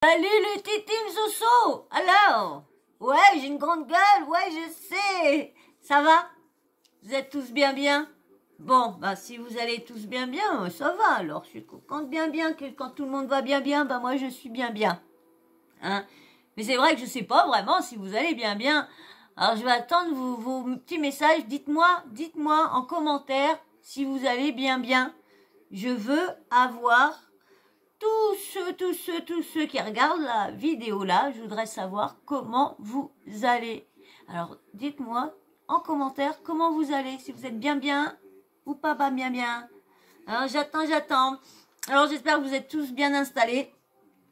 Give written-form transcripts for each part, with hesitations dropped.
Salut le Team Zosso. Alors, ouais, j'ai une grande gueule, ouais, je sais. Ça va? Vous êtes tous bien? Bon, bah si vous allez tous bien, ça va. Alors, je suis contente bien que quand tout le monde va bien, bah moi je suis bien. Hein? Mais c'est vrai que je sais pas vraiment si vous allez bien. Alors, je vais attendre vos petits messages. Dites-moi en commentaire si vous allez bien. Je veux avoir tous ceux qui regardent la vidéo là, je voudrais savoir comment vous allez. Alors, dites-moi en commentaire comment vous allez, si vous êtes bien ou pas bien. Alors, j'attends. Alors, j'espère que vous êtes tous bien installés,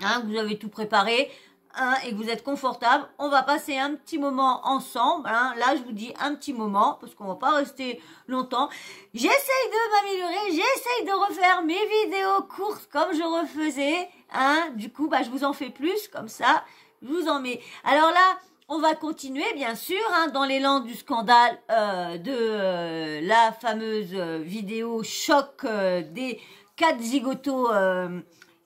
hein, que vous avez tout préparé. Hein, et que vous êtes confortable, on va passer un petit moment ensemble. Hein. Là, je vous dis un petit moment parce qu'on va pas rester longtemps. J'essaye de m'améliorer, j'essaye de refaire mes vidéos courtes comme je refaisais. Hein. Du coup, bah, je vous en fais plus comme ça. Je vous en mets. Alors là, on va continuer, bien sûr, hein, dans l'élan du scandale de la fameuse vidéo choc des 4 zigotos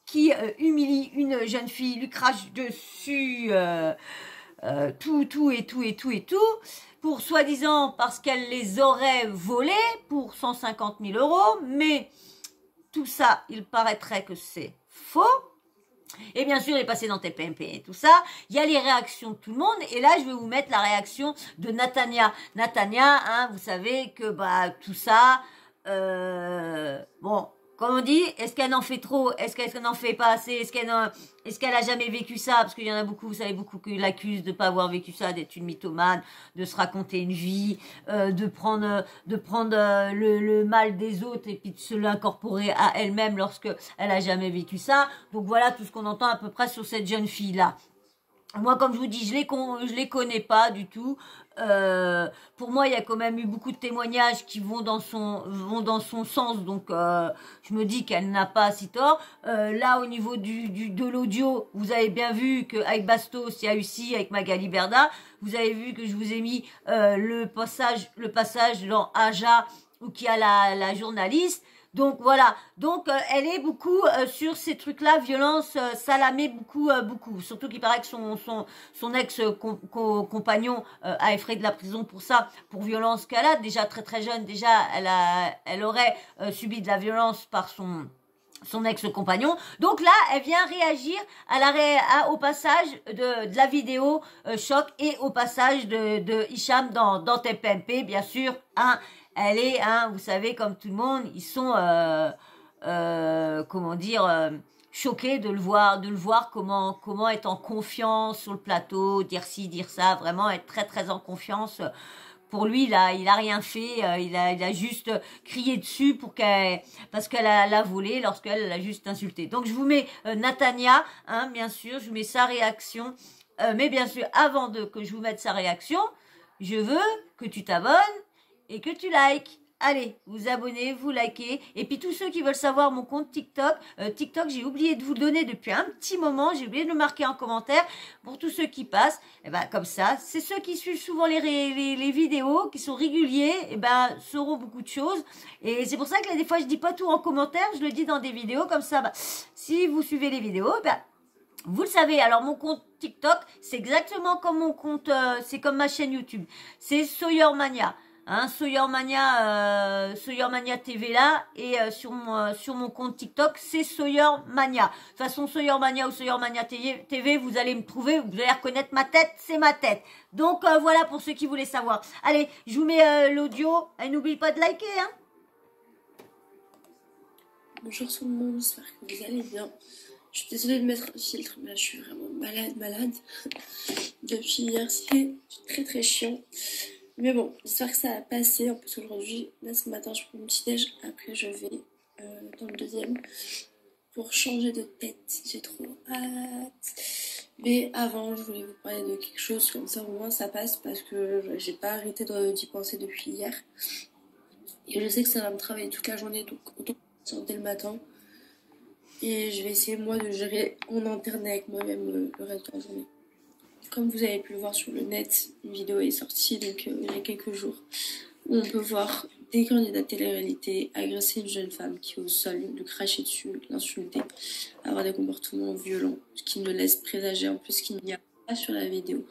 qui humilie une jeune fille, lui crache dessus tout, pour soi-disant parce qu'elle les aurait volés pour 150 000 €, mais tout ça, il paraîtrait que c'est faux. Et bien sûr, il est passé dans TPMP et tout ça. Il y a les réactions de tout le monde. Et là, je vais vous mettre la réaction de Natania. Natania, hein, vous savez que bah tout ça, bon, comme on dit, est-ce qu'elle en fait trop? Est-ce qu'elle n'en fait pas assez? Est-ce qu'elle a jamais vécu ça? Parce qu'il y en a beaucoup, vous savez, beaucoup qui l'accusent de pas avoir vécu ça, d'être une mythomane, de se raconter une vie, de prendre le mal des autres et puis de se l'incorporer à elle-même lorsque elle a jamais vécu ça. Donc voilà tout ce qu'on entend à peu près sur cette jeune fille-là. Moi, comme je vous dis, je les connais pas du tout. Pour moi, il y a quand même eu beaucoup de témoignages qui vont dans son sens, donc je me dis qu'elle n'a pas si tort. Là, au niveau de l'audio, vous avez bien vu qu'avec Bastos, il y a eu ci, avec Magali Berda, vous avez vu que je vous ai mis le passage dans Aja où qui a la journaliste. Donc voilà, donc elle est beaucoup sur ces trucs-là, violence, Salamé, beaucoup, surtout qu'il paraît que son ex-compagnon a effrayé de la prison pour ça, pour violence qu'elle a, déjà très jeune, déjà elle aurait subi de la violence par son ex-compagnon. Donc là, elle vient réagir au passage de la vidéo choc et au passage de Hicham dans TPMP, bien sûr, hein. Elle est, hein, vous savez, comme tout le monde, ils sont, comment dire, choqués de le voir comment être en confiance sur le plateau, dire ci, dire ça, vraiment être très en confiance. Pour lui, il a rien fait, il a juste crié dessus parce qu'elle l'a volé lorsqu'elle l'a juste insulté. Donc je vous mets Natania, hein, bien sûr, je vous mets sa réaction, mais bien sûr, avant que je vous mette sa réaction, je veux que tu t'abonnes et que tu likes. Allez, vous abonnez, vous likez. Et puis tous ceux qui veulent savoir mon compte TikTok, j'ai oublié de vous le donner depuis un petit moment, j'ai oublié de le marquer en commentaire. Pour tous ceux qui passent, et ben comme ça, c'est ceux qui suivent souvent les vidéos, qui sont réguliers, et ben sauront beaucoup de choses. Et c'est pour ça que là, des fois je dis pas tout en commentaire, je le dis dans des vidéos comme ça. Si vous suivez les vidéos, vous le savez. Alors mon compte TikTok, c'est exactement comme mon compte, c'est comme ma chaîne YouTube. C'est Sawyermania. Hein, Sawyermania TV là, et sur mon compte TikTok, c'est Sawyermania. De toute façon, Sawyermania ou Sawyermania TV, vous allez me trouver, vous allez reconnaître ma tête, c'est ma tête. Donc voilà pour ceux qui voulaient savoir. Allez, je vous mets l'audio, et n'oubliez pas de liker, hein. Bonjour tout le monde, j'espère que vous allez bien. Je suis désolée de mettre un filtre, mais là je suis vraiment malade. Depuis hier, c'est très chiant. Mais bon, j'espère que ça va passer. En plus aujourd'hui, là ce matin, je prends mon petit déj. Après je vais dans le deuxième pour changer de tête. J'ai trop hâte. Mais avant, je voulais vous parler de quelque chose, comme ça au moins ça passe, parce que j'ai pas arrêté d'y penser depuis hier. Et je sais que ça va me travailler toute la journée, donc autant dès le matin. Et je vais essayer moi de gérer en interne avec moi-même le reste de la journée. Comme vous avez pu le voir sur le net, une vidéo est sortie donc il y a quelques jours où on peut voir des candidats de télé-réalité, agresser une jeune femme qui est au sol, lui cracher dessus, l'insulter, avoir des comportements violents, ce qui me laisse présager en plus qu'il n'y a pas sur la vidéo.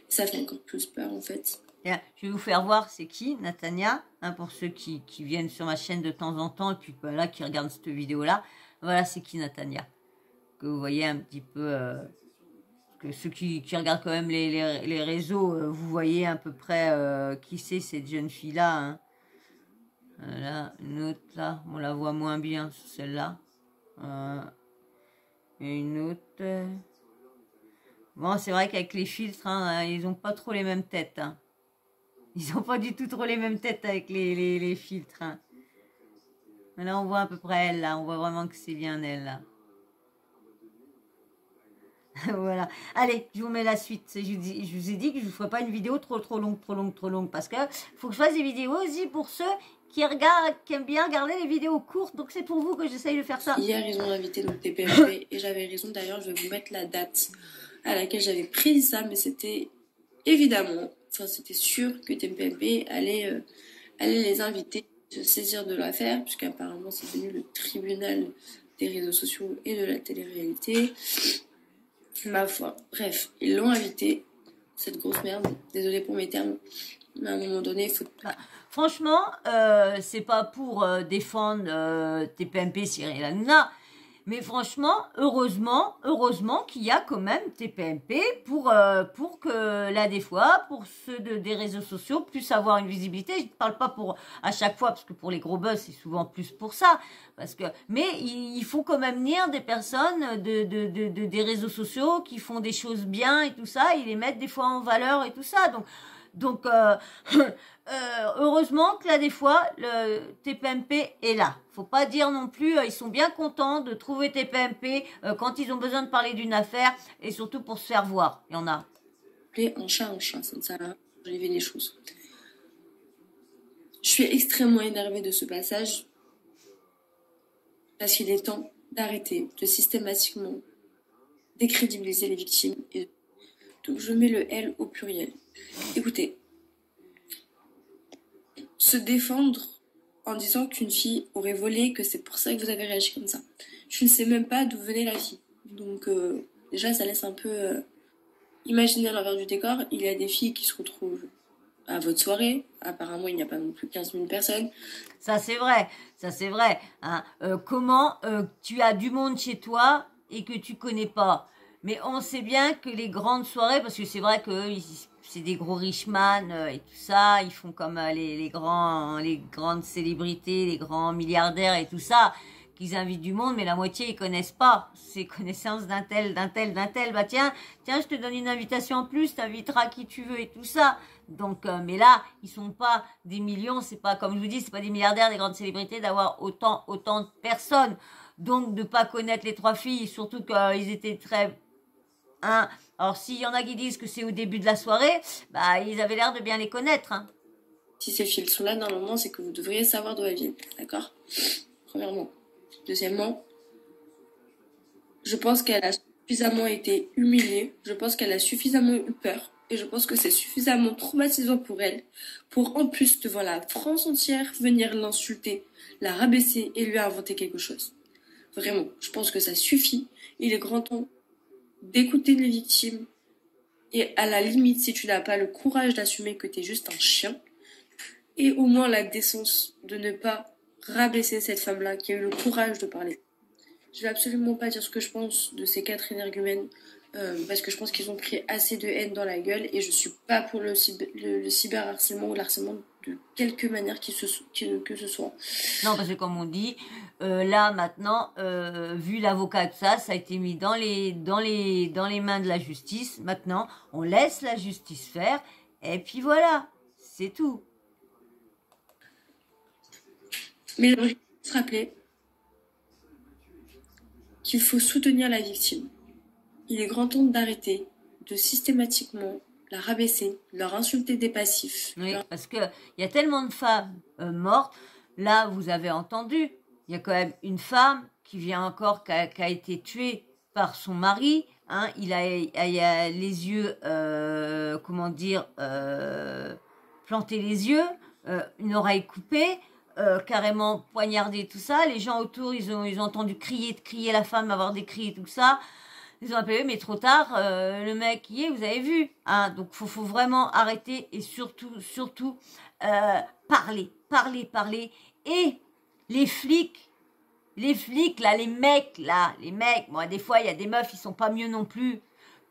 Ça fait encore plus peur en fait. Bien, je vais vous faire voir c'est qui, Natania, hein, pour ceux qui viennent sur ma chaîne de temps en temps et puis voilà, qui regardent cette vidéo-là. Voilà, c'est qui Natania. Que vous voyez un petit peu, que ceux qui regardent quand même les réseaux, vous voyez à peu près qui c'est cette jeune fille-là. Hein. Voilà, une autre là, on la voit moins bien, celle-là. Et une autre. Bon, c'est vrai qu'avec les filtres, hein, ils ont pas trop les mêmes têtes. Hein. Ils n'ont pas du tout trop les mêmes têtes avec les filtres. Hein. Là, on voit à peu près elle, là. On voit vraiment que c'est bien elle, là. Voilà. Allez, je vous mets la suite. Je vous ai dit que je ne vous ferai pas une vidéo trop longue. Parce que faut que je fasse des vidéos aussi pour ceux qui aiment bien regarder les vidéos courtes. Donc, c'est pour vous que j'essaye de faire ça. Hier, ils ont invité donc TPMP. Et j'avais raison, d'ailleurs, je vais vous mettre la date à laquelle j'avais pris ça. Mais c'était évidemment... Enfin, c'était sûr que TPMP allait les inviter, se saisir de l'affaire, puisqu'apparemment c'est devenu le tribunal des réseaux sociaux et de la télé-réalité. Ma foi. Bref, ils l'ont invité, cette grosse merde. Désolée pour mes termes, mais à un moment donné, il faut... Franchement, c'est pas pour défendre TPMP, Cyril Hanouna. Mais franchement, heureusement qu'il y a quand même TPMP pour que là des fois, pour ceux des réseaux sociaux, puissent avoir une visibilité. Je ne parle pas pour à chaque fois, parce que pour les gros buzz, c'est souvent plus pour ça. Mais il faut quand même venir des personnes des réseaux sociaux qui font des choses bien et tout ça, ils les mettent des fois en valeur et tout ça. Donc heureusement que là des fois le TPMP est là. Faut pas dire non plus ils sont bien contents de trouver TPMP quand ils ont besoin de parler d'une affaire et surtout pour se faire voir. Il y en a. Un chat, ça ne sert à rien. J'ai vu les choses. Je suis extrêmement énervée de ce passage parce qu'il est temps d'arrêter de systématiquement décrédibiliser les victimes. Donc je mets le L au pluriel. Écoutez, se défendre en disant qu'une fille aurait volé, que c'est pour ça que vous avez réagi comme ça. Je ne sais même pas d'où venait la fille. Donc déjà, ça laisse un peu imaginer l'envers du décor. Il y a des filles qui se retrouvent à votre soirée. Apparemment, il n'y a pas non plus 15 000 personnes. Ça, c'est vrai. Hein. Comment tu as du monde chez toi et que tu connais pas. Mais on sait bien que les grandes soirées, parce que c'est vrai que c'est des gros richman et tout ça, ils font comme les grandes célébrités, les grands milliardaires et tout ça, qu'ils invitent du monde, mais la moitié ils connaissent pas. C'est connaissance d'un tel. Bah tiens, je te donne une invitation en plus, t'inviteras qui tu veux et tout ça. Donc, mais là, ils sont pas des millions, c'est pas, comme je vous dis, c'est pas des milliardaires, des grandes célébrités, d'avoir autant de personnes. Donc, de pas connaître les trois filles, surtout qu'ils étaient très... Hein. Alors, s'il y en a qui disent que c'est au début de la soirée, bah, ils avaient l'air de bien les connaître. Hein. Si ces filles sont là, normalement, c'est que vous devriez savoir d'où elles viennent, d'accord? Premièrement. Deuxièmement, je pense qu'elle a suffisamment été humiliée, je pense qu'elle a suffisamment eu peur, et je pense que c'est suffisamment traumatisant pour elle, pour en plus, devant la France entière, venir l'insulter, la rabaisser et lui inventer quelque chose. Vraiment, je pense que ça suffit. Il est grand temps d'écouter les victimes et à la limite, si tu n'as pas le courage d'assumer que tu es juste un chien, et au moins la décence de ne pas rabaisser cette femme-là qui a eu le courage de parler. Je vais absolument pas dire ce que je pense de ces 4 énergumènes parce que je pense qu'ils ont pris assez de haine dans la gueule et je suis pas pour le cyberharcèlement ou l'harcèlement de quelque manière que ce soit. Non, parce que comme on dit, là maintenant, vu l'avocat et tout ça, ça a été mis dans les mains de la justice. Maintenant, on laisse la justice faire et puis voilà, c'est tout. Mais j'aimerais se rappeler qu'il faut soutenir la victime. Il est grand temps d'arrêter de systématiquement la rabaisser, leur insulter des passifs. Oui, parce que il y a tellement de femmes mortes. Là, vous avez entendu, il y a quand même une femme qui vient encore, qui a été tuée par son mari. Hein, il a les yeux, planté les yeux. une oreille coupée, carrément poignardée, tout ça. Les gens autour, ils ont entendu crier la femme, avoir des cris et tout ça. Ils ont appelé, mais trop tard, le mec y est, vous avez vu. Hein, donc, faut vraiment arrêter et surtout, parler. Et les flics, là, les mecs, moi, des fois, il y a des meufs, ils sont pas mieux non plus.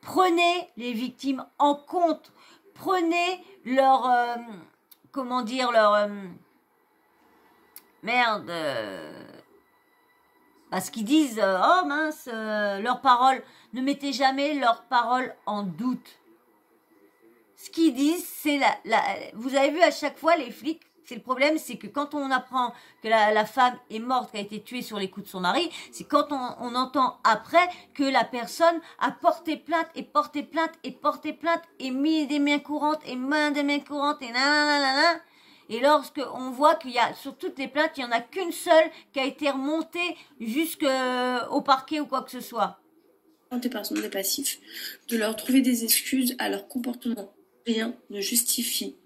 Prenez les victimes en compte. Prenez leur, comment dire, leur, merde, parce qu'ils disent, oh mince, leurs paroles. Ne mettez jamais leurs paroles en doute. Ce qu'ils disent, c'est vous avez vu à chaque fois les flics, c'est le problème, c'est que quand on apprend que la femme est morte, qu'elle a été tuée sur les coups de son mari, c'est quand on entend après que la personne a porté plainte et mis des mains courantes et nanana. Et lorsque on voit qu'il y a, sur toutes les plaintes, il n'y en a qu'une seule qui a été remontée jusqu'au parquet ou quoi que ce soit. Des personnes des passifs, de leur trouver des excuses à leur comportement. Rien ne justifie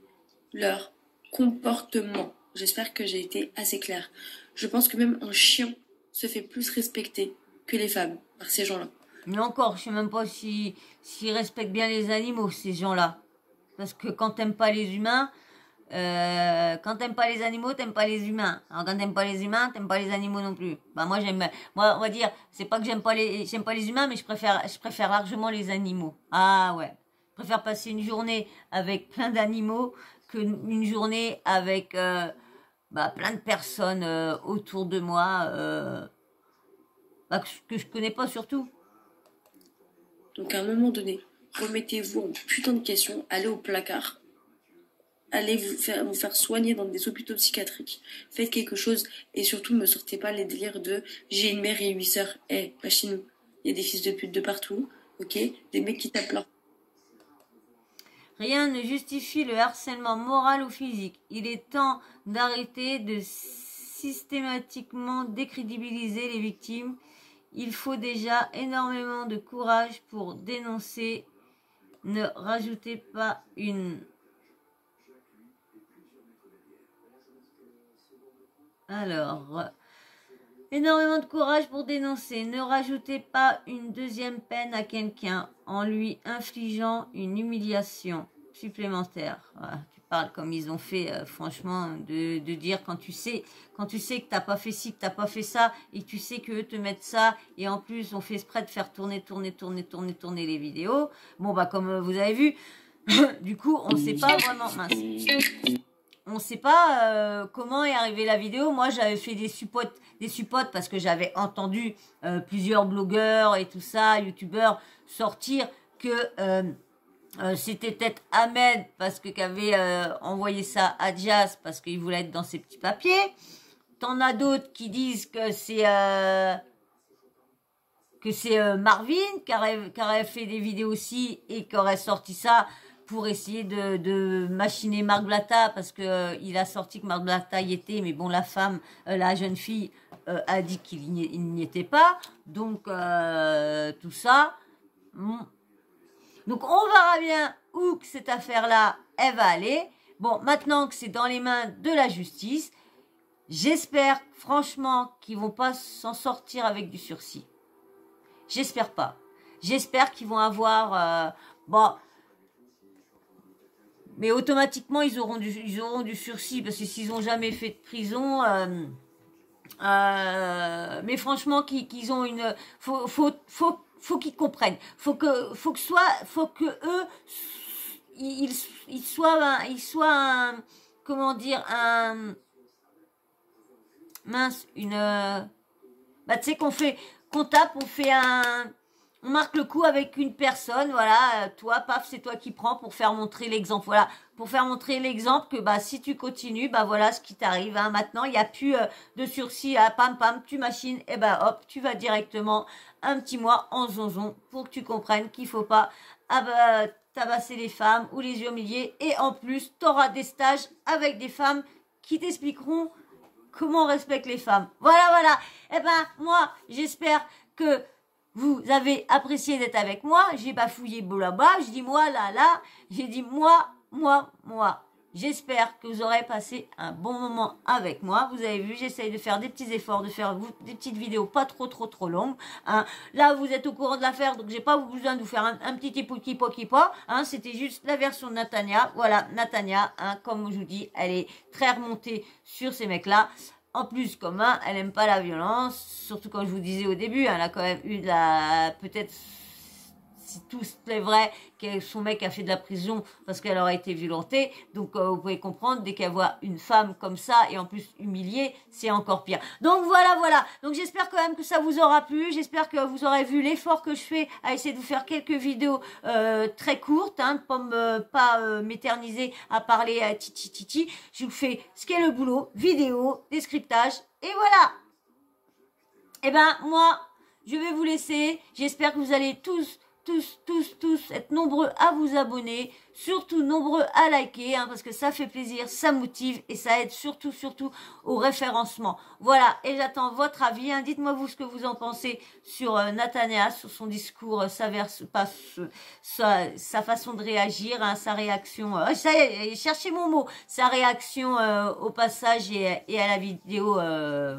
leur comportement. J'espère que j'ai été assez claire. Je pense que même un chien se fait plus respecter que les femmes par ces gens-là. Mais encore, je sais même pas s'ils respectent bien les animaux, ces gens-là. Parce que quand t'aimes pas les humains, quand t'aimes pas les animaux, t'aimes pas les humains. Alors quand t'aimes pas les humains, t'aimes pas les animaux non plus. Bah moi on va dire, c'est pas que j'aime pas les humains, mais je préfère largement les animaux. Ah ouais. Je préfère passer une journée avec plein d'animaux qu'une journée avec plein de personnes autour de moi que je connais pas surtout. Donc à un moment donné, remettez-vous en putain de questions, allez au placard. Allez vous faire soigner dans des hôpitaux psychiatriques. Faites quelque chose et surtout ne me sortez pas les délires de j'ai une mère et 8 sœurs. Pas chez nous. Il y a des fils de pute de partout, ok? Des mecs qui tapent leur... Rien ne justifie le harcèlement moral ou physique. Il est temps d'arrêter de systématiquement décrédibiliser les victimes. Il faut déjà énormément de courage pour dénoncer. Ne rajoutez pas une... Alors, énormément de courage pour dénoncer. Ne rajoutez pas une deuxième peine à quelqu'un en lui infligeant une humiliation supplémentaire. Voilà, tu parles comme ils ont fait, franchement, de dire quand tu sais que t'as pas fait ci, que t'as pas fait ça, et que tu sais qu'eux te mettent ça, et en plus on fait exprès de faire tourner les vidéos. Bon bah comme vous avez vu, du coup on sait pas vraiment... Mince. On ne sait pas comment est arrivée la vidéo. Moi, j'avais fait des supports parce que j'avais entendu plusieurs blogueurs et tout ça, youtubeurs, sortir que c'était peut-être Ahmed parce que qu'avait envoyé ça à Jazz parce qu'il voulait être dans ses petits papiers. T'en as d'autres qui disent que c'est Marvin qui aurait fait des vidéos aussi et qui aurait sorti ça pour essayer de machiner Marc Blatta parce que il a sorti que Marc Blatta y était, mais bon, la jeune fille a dit qu'il n'y était pas, donc tout ça. Donc on verra bien où que cette affaire-là, elle va aller. Bon, maintenant que c'est dans les mains de la justice, j'espère franchement qu'ils vont pas s'en sortir avec du sursis. J'espère pas. J'espère qu'ils vont avoir... mais automatiquement, ils auront du sursis, parce que s'ils n'ont jamais fait de prison... mais franchement, qu'ils ont une... Faut qu'ils comprennent. Faut que eux, ils soient comment dire, mince, tu sais qu'on tape, on marque le coup avec une personne, voilà, toi, paf, c'est toi qui prends pour faire montrer l'exemple, voilà, pour faire montrer l'exemple que, si tu continues, voilà ce qui t'arrive, hein. Maintenant, il n'y a plus de sursis, pam, tu machines, et hop, tu vas directement un petit mois en zonzon pour que tu comprennes qu'il faut pas tabasser les femmes ou les humilier, et en plus, tu auras des stages avec des femmes qui t'expliqueront comment on respecte les femmes. Voilà, moi, j'espère que vous avez apprécié d'être avec moi. J'ai bafouillé blabla. Je dis moi, là. J'ai dit moi. J'espère que vous aurez passé un bon moment avec moi. Vous avez vu, j'essaye de faire des petits efforts, de faire des petites vidéos pas trop longues. Hein. Là, vous êtes au courant de l'affaire, donc j'ai pas besoin de vous faire un petit kipo. Hein. C'était juste la version de Natania. Voilà, Natania, hein, comme je vous dis, elle est très remontée sur ces mecs-là. En plus, comme elle aime pas la violence, surtout quand je vous disais au début, elle a quand même eu de la... Peut-être... Si tout est vrai, que son mec a fait de la prison parce qu'elle aurait été violentée. Donc, vous pouvez comprendre, dès qu'elle voit une femme comme ça, et en plus humiliée, c'est encore pire. Donc, voilà. Donc, j'espère quand même que ça vous aura plu. J'espère que vous aurez vu l'effort que je fais à essayer de vous faire quelques vidéos très courtes, hein, pas m'éterniser à parler à titi. Je vous fais ce qu'est le boulot, vidéo, descriptage, et voilà. Eh ben, moi, je vais vous laisser. J'espère que vous allez tous être nombreux à vous abonner, surtout nombreux à liker, hein, parce que ça fait plaisir, ça motive et ça aide surtout au référencement. Voilà, et j'attends votre avis, hein. Dites-moi vous ce que vous en pensez sur Natania, sur son discours, sa façon de réagir, hein, sa réaction, cherchez mon mot, sa réaction au passage et à la vidéo la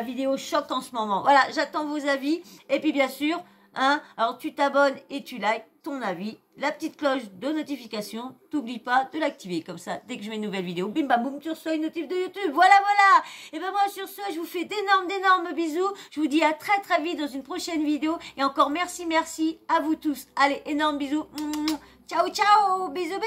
vidéo choque en ce moment. Voilà, j'attends vos avis, et puis bien sûr, hein, alors tu t'abonnes et tu likes ton avis, la petite cloche de notification, t'oublie pas de l'activer, comme ça, dès que je mets une nouvelle vidéo, bim bam boum, tu reçois une notif de YouTube, voilà. Et ben moi sur ce, je vous fais d'énormes bisous, je vous dis à très vite dans une prochaine vidéo, et encore merci à vous tous, allez, énorme bisous, ciao, bisous.